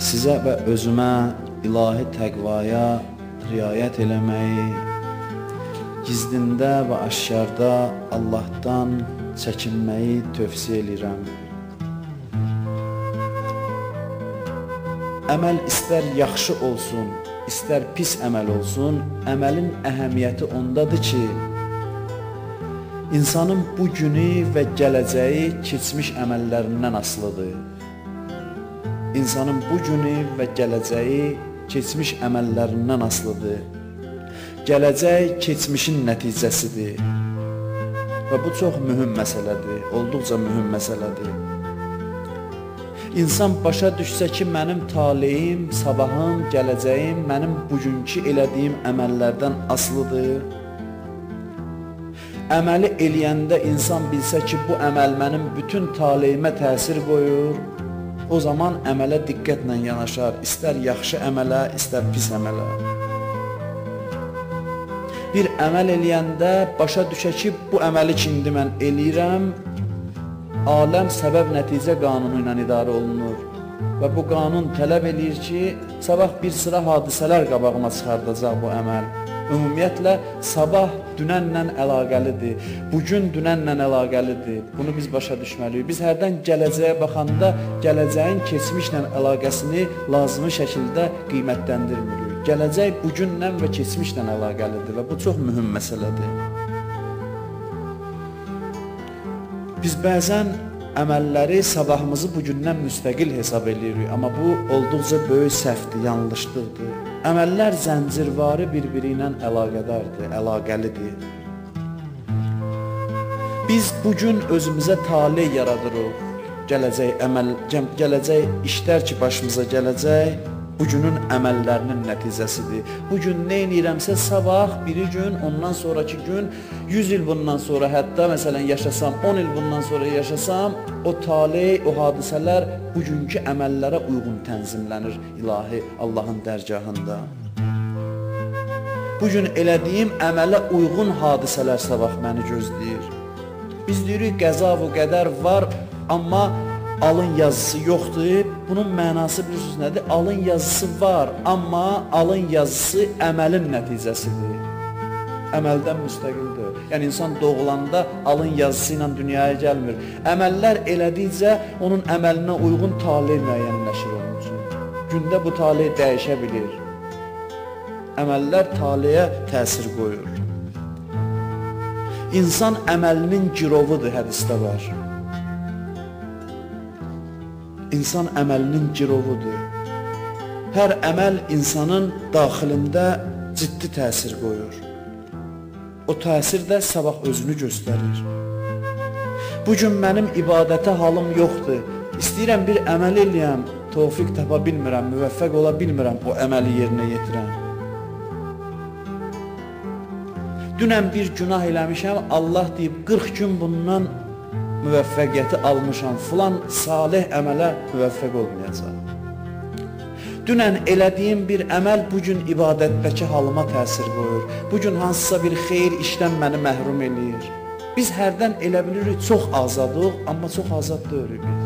Sizə və özümə ilahi təqvaya riayət eləməyi, gizlində və aşkarda Allahdan çəkinməyi tövsiyə edirəm. Əməl istər yaxşı olsun, istər pis əməl olsun, əməlin əhəmiyyəti ondadır ki, insanın bu günü və gələcəyi keçmiş əməllərindən asılıdır. İnsanın bu günü və gələcəyi keçmiş əməllərindən asılıdır. Gələcək keçmişin nəticəsidir. Və bu çox mühüm məsələdir, olduqca mühüm məsələdir. İnsan başa düşsə ki, mənim taleyim, sabahım, gələcəyim, mənim bugünkü elədiyim əməllərdən asılıdır. Əməli eləyəndə insan bilsə ki, bu əməl mənim bütün taleyimə təsir qoyur, o zaman əmələ diqqətlə yanaşar, istər yaxşı əmələ, istər pis əmələ. Bir əməl eləyəndə başa düşə ki, bu əməli ki, indi mən eləyirəm, aləm səbəb-nəticə qanunu ilə idarə olunur və bu qanun tələb eləyir ki, sabah bir sıra hadisələr qabağıma çıxardacaq bu əməl. Ümumiyyətlə, sabah dünənlə əlaqəlidir, bugün dünənlə əlaqəlidir. Bunu biz başa düşməliyik. Biz hərdən gələcəyə baxanda gələcəyin keçmişlə əlaqəsini lazımi şəkildə qiymətləndirmirik. Gələcək bugünlə və keçmişlə əlaqəlidir və bu çox mühüm məsələdir. Biz bəzən əməlləri sabahımızı bugündən müstəqil hesab edirik, amma bu olduqca böyük səhvdir, yanlışlıqdır. Əməllər zəncirvarı bir-biri ilə əlaqədardır, əlaqəlidir. Biz bugün özümüzə taley yaradırıq. Gələcək işlər ki, başımıza gələcək, bugünün əməllərinin nəticəsidir. Bugün nə edirəmsə, sabah, biri gün, ondan sonraki gün, 100 il bundan sonra, hətta məsələn yaşasam, 10 il bundan sonra yaşasam, o taley, o hadisələr bugünkü əməllərə uyğun tənzimlənir ilahi Allahın dərgahında. Bugün elədiyim əmələ uyğun hadisələr sabah məni gözləyir. Biz deyirik, qəza və qədər var, amma alın yazısı yoxdur. Bunun mənası bilirsiniz nədir? Alın yazısı var, amma alın yazısı əməlin nəticəsidir. Əməldən müstəqildir. Yəni insan doğulanda alın yazısı ilə dünyaya gəlmir. Əməllər elədikcə onun əməlinə uyğun taley müəyyənləşir onun üçün. Gündə bu taley dəyişə bilir. Əməllər taleyə təsir qoyur. İnsan əməlinin girovudur, hədisdə var. İnsan əməlinin girovudur. Hər əməl insanın daxilində ciddi təsir qoyur. O təsir də sabah özünü göstərir. Bugün mənim ibadətə halım yoxdur. İstəyirəm bir əməl eləyəm, tövfiq tapa bilmirəm, müvəffəq ola bilmirəm o əməli yerinə yetirəm. Dünən bir günah eləmişəm, Allah deyib 40 gün bundan müvəffəqiyyəti almışam, filan salih əmələ müvəffəq olmayacaq. Dünən elədiyim bir əməl bugün ibadətdəki halıma təsir qoyur. Bugün hansısa bir xeyir işdən məni məhrum eləyir. Biz hərdən elə bilirik, çox azadıq, amma çox azad deyirik biz.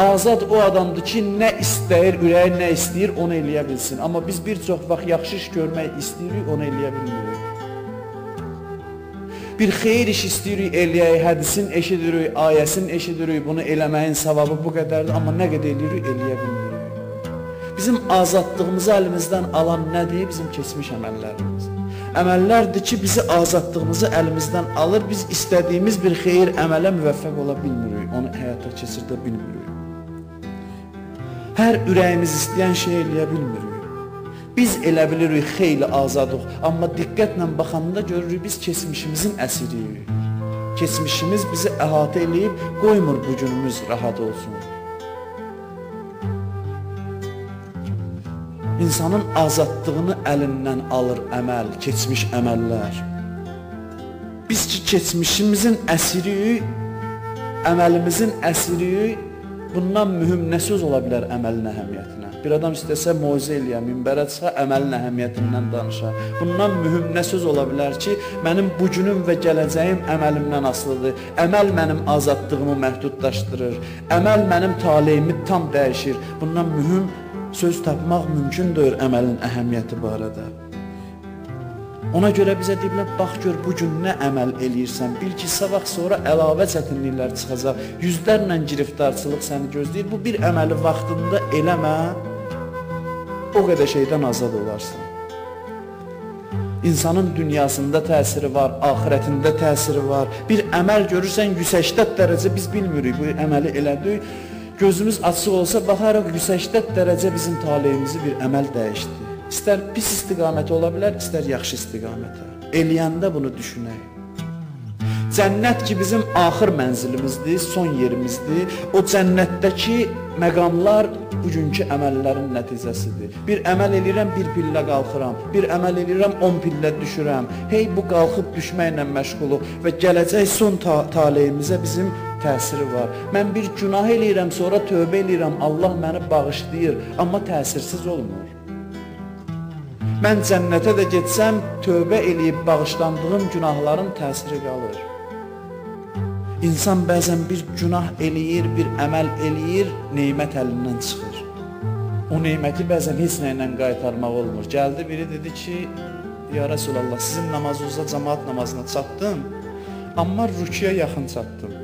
Azad o adamdır ki, nə istəyir, ürəyi nə istəyir, onu eləyə bilsin. Amma biz bir çox vaxt yaxşı iş görmək istəyirik, onu eləyə bilmirik. Bir xeyir iş istəyirik, eləyək, hədisin eşidirik, ayəsin eşidirik, bunu eləməyin savabı bu qədərdir, amma nə qədər eləyirik, eləyə bilmirik. Bizim azadlığımızı əlimizdən alan nədir? Bizim keçmiş əməllərimiz. Əməllərdir ki, bizi azadlığımızı əlimizdən alır, biz istədiyimiz bir xeyir əmələ müvəffəq ola bilmirik, onu həyata keçirdə bilmirik. Hər ürəyimiz istəyən şey eləyə bilmirik. Biz elə bilirik, xeyli azadıq, amma diqqətlə baxanda görürük, biz keçmişimizin əsiriyik. Keçmişimiz bizi əhatə eləyib, qoymur bu günümüz rahat olsun. İnsanın azadlığını əlindən alır əməl, keçmiş əməllər. Biz ki, keçmişimizin əsiriyik, əməlimizin əsiriyik, bundan mühüm nə söz ola bilər əməlin əhəmiyyətinə? Bir adam istəsə moizə eləyə, minbərə çıxa, əməlin əhəmiyyətindən danışa. Bundan mühüm nə söz ola bilər ki, mənim bu günüm və gələcəyim əməlimdən asılıdır. Əməl mənim azadlığımı məhdudlaşdırır. Əməl mənim taleyimi tam dəyişir. Bundan mühüm söz tapmaq mümkündür əməlin əhəmiyyəti barədə. Ona görə bizə deyiblər, bax gör bu gün nə əməl eləyirsən, bil ki, sabah sonra əlavə çətinliklər çıxacaq, yüzlərlə giriftarçılıq səni gözləyir, bu bir əməli vaxtında eləmə, o qədər şeydən azad olarsan. İnsanın dünyasında təsiri var, axirətində təsiri var, bir əməl görürsən 180 dərəcə biz bilmirik, bu əməli elədik, gözümüz açıq olsa baxaraq 180 dərəcə bizim taleyimizi bir əməl dəyişdi. İstər pis istiqamətə ola bilər, istər yaxşı istiqamətə. Eləyəndə bunu düşünək. Cənnət ki, bizim axır mənzilimizdir, son yerimizdir. O cənnətdəki məqamlar bugünkü əməllərin nəticəsidir. Bir əməl eləyirəm, bir pillə qalxıram. Bir əməl eləyirəm, 10 pillə düşürəm. Hey, bu qalxıb düşməklə məşğuluq və gələcək son taleyimizə bizim təsiri var. Mən bir günah eləyirəm, sonra tövbə eləyirəm, Allah məni bağışlayır, amma təsirsiz olmur. Mən cənnətə də getsəm, tövbə eləyib bağışlandığım günahların təsiri qalır. İnsan bəzən bir günah eləyir, bir əməl eləyir, neymət əlindən çıxır. O neyməti bəzən heç nə ilə qaytarmaq olmur. Gəldi biri dedi ki, ya Rəsulallah, sizin namazınızda cəmaat namazına çatdım, amma rüküyə yaxın çatdım.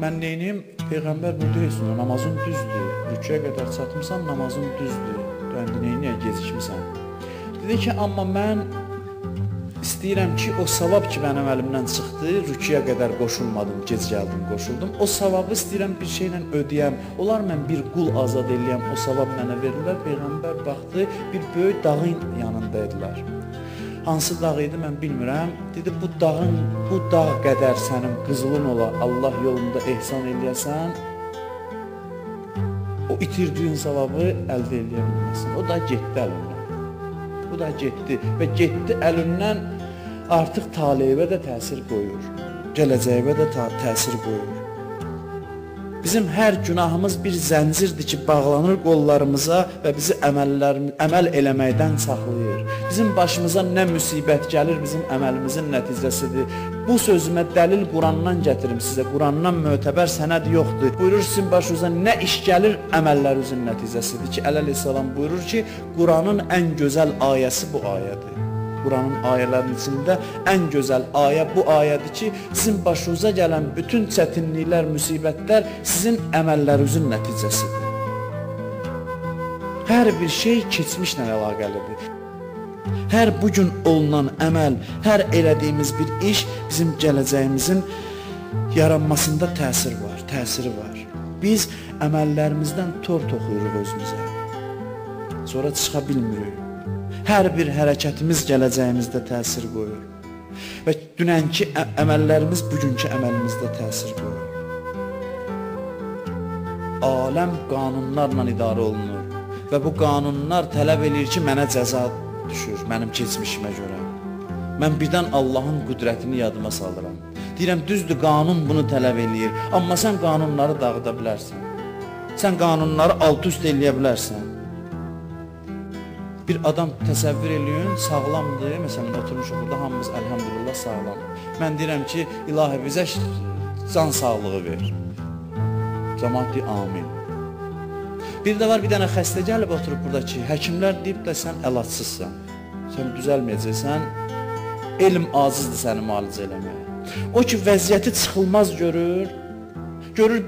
Mən neyniyim? Peyğəmbər burada heç nə, namazın düzdür. Rüküyə qədər çatmışsan, namazın düzdür. Niyə gecikmirsən? Dedi ki, amma mən istəyirəm ki, o savab ki, mənim əlimdən çıxdı, rüküyə qədər qoşulmadım, gec gəldim, qoşuldum. O savabı istəyirəm bir şeylə ödəyəm. Olar mən bir qul azad eləyəm, o savab mənə verirlər. Peyğəmbər baxdı, bir böyük dağın yanındaydılar. Hansı dağ idi, mən bilmirəm. Dedi, bu dağ qədər sənin qızılın ola, Allah yolunda ehsan eləyəsən, o itirdiyin savabı əldə eləyə bilməsin. O da getdi əlindən. Bu da getdi və getdi əlindən artıq taleyibə də təsir qoyur. Gələcəyibə də təsir qoyur. Bizim hər günahımız bir zəncirdir ki, bağlanır qollarımıza və bizi əməl eləməkdən saxlayır. Bizim başımıza nə müsibət gəlir, bizim əməlimizin nəticəsidir. Bu sözümə dəlil Qurandan gətirim sizə. Qurandan mötəbər sənəd yoxdur. Buyurur sizin başınıza nə iş gəlir, əməllərinizin nəticəsidir ki, əleyhissalam buyurur ki, Quranın ən gözəl ayəsi bu ayədir. Quranın ayələrinin içində ən gözəl ayə bu ayədir ki, sizin başınıza gələn bütün çətinliklər, müsibətlər sizin əməllərinizin nəticəsidir. Hər bir şey keçmişlə əlaqəlidir. Hər bugün olunan əməl, hər elədiyimiz bir iş bizim gələcəyimizin yaranmasında təsiri var. Biz əməllərimizdən tor toxuyuruq özümüzə. Sonra çıxa bilmirik. Hər bir hərəkətimiz gələcəyimizdə təsir qoyur. Və dünənki əməllərimiz bugünkü əməlimizdə təsir qoyur. Aləm qanunlarla idarə olunur və bu qanunlar tələb edir ki, mənə cəza düşür, mənim keçmişimə görə. Mən birdən Allahın qüdrətini yadıma salıram. Deyirəm, düzdür, qanun bunu tələb edir, amma sən qanunları dağıda bilərsən. Sən qanunları alt-üst eləyə bilərsən. Bir adam təsəvvür eləyin, sağlamdır, məsələn, oturmuşuq burada, hamımız əlhamdülillah sağlam. Mən deyirəm ki, ilahi bizə can sağlığı ver. Cəmaat deyir, amin. Bir də var, bir dənə xəstə gəlib oturub burada ki, həkimlər deyib də sən əlacsızsan, sən düzəlməyəcəksən, elm acizdir səni müalicə eləməyə. O ki, vəziyyəti çıxılmaz görür,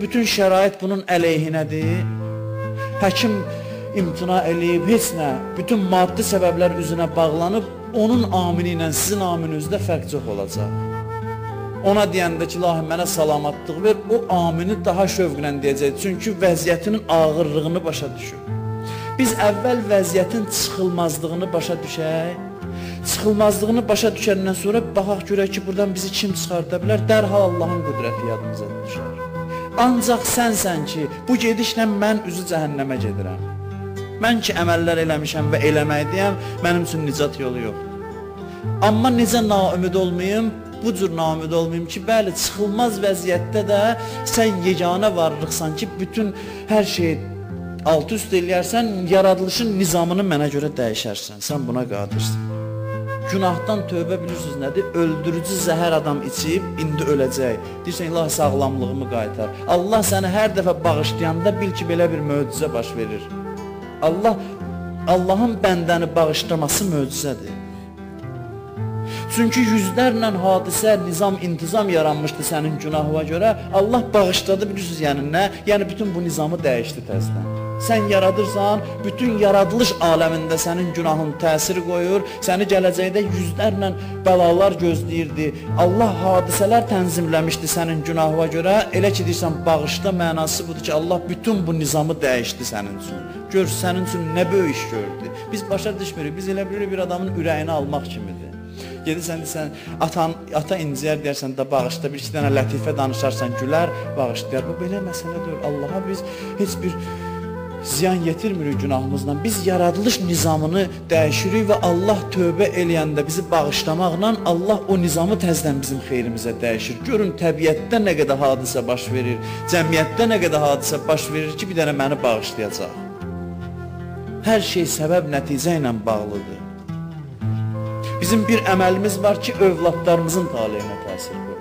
bütün şərait bunun əleyhinədir, həkim imtina eləyib, heç nə, bütün maddi səbəblər üzünə bağlanıb, onun amini ilə sizin amininizdə fərq çox olacaq. Ona deyəndə ki, ilahi mənə salamatlıq ver, o amini daha şövqlə deyəcək, çünki vəziyyətinin ağırlığını başa düşür. Biz əvvəl vəziyyətin çıxılmazlığını başa düşək, çıxılmazlığını başa düşəndən sonra baxaq görək ki, buradan bizi kim çıxarda bilər, dərhal Allahın qüdrəti yadımıza düşər. Ancaq sənsən ki, bu gedişlə mən üzü cəhənnəmə gedirəm. Mən ki, əməllər eləmişəm və eləməkdəyəm, mənim üçün nicat yolu yoxdur. Amma necə naümid olmayım, bu cür naümid olmayım ki, bəli, çıxılmaz vəziyyətdə də sən yeganə varlıqsan ki, bütün hər şey alt üst eləyərsən, yaradılışın nizamını mənə görə dəyişərsən. Sən buna qadirsən. Günahdan tövbə bilirsiniz nədir? Öldürücü zəhər adam içib, indi öləcək. Deyirsən, ilahi sağlamlığımı qaytar. Allah səni hər dəfə bağışlayanda bil ki, belə bir möcüzə baş verir. Allahın bəndəni bağışlaması möcüzədir. Çünki yüzlərlə hadisə, nizam, intizam yaranmışdı sənin günahına görə. Allah bağışladı, bilirsiniz, yəni nə? Yəni bütün bu nizamı dəyişdi təzdən. Sən yaradırsan, bütün yaradılış aləmində sənin günahın təsiri qoyur, səni gələcəkdə yüzlərlə bəlalar gözləyirdi. Allah hadisələr tənzimləmişdi sənin günahına görə. Elə ki, deyirsən, bağışla mənası budur ki, Allah bütün bu nizamı dəyişdi sənin üçün. Gör, sənin üçün nə böyük iş gördü. Biz başa düşmürük, biz elə bilirik bir adamın ürəyini almaq kimidir. Gedirsən, deyirsən, ata inciyər deyərsən də bağışla, bir iki dənə lətifə danışarsan, gülər, bağışlayar. Bu belə məsələ deyil. Allaha biz heç bir ziyan yetirmirik günahımızla. Biz yaradılış nizamını dəyişirik və Allah tövbə eləyəndə bizi bağışlamaqla Allah o nizamı təzdən bizim xeyrimizə dəyişir. Görün, təbiətdə nə qədər hadisə baş verir, cəmiyyətdə nə qədər hadisə baş verir ki, bir dənə məni bağışlayacaq. Hər şey səbəb-nəticə ilə bağlıdır. Bizim bir əməlimiz var ki, övladlarımızın taleyinə təsir qoyur.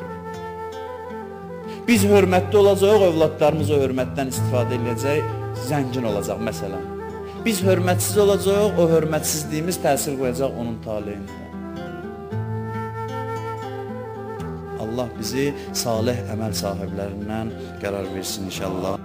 Biz hörmətli olacaq, övladlarımız o hörmətdən istifadə edəcək, zəngin olacaq məsələn. Biz hörmətsiz olacaq, o hörmətsizliyimiz təsir qoyacaq onun taleyində. Allah bizi salih əməl sahiblərindən qərar versin inşallah.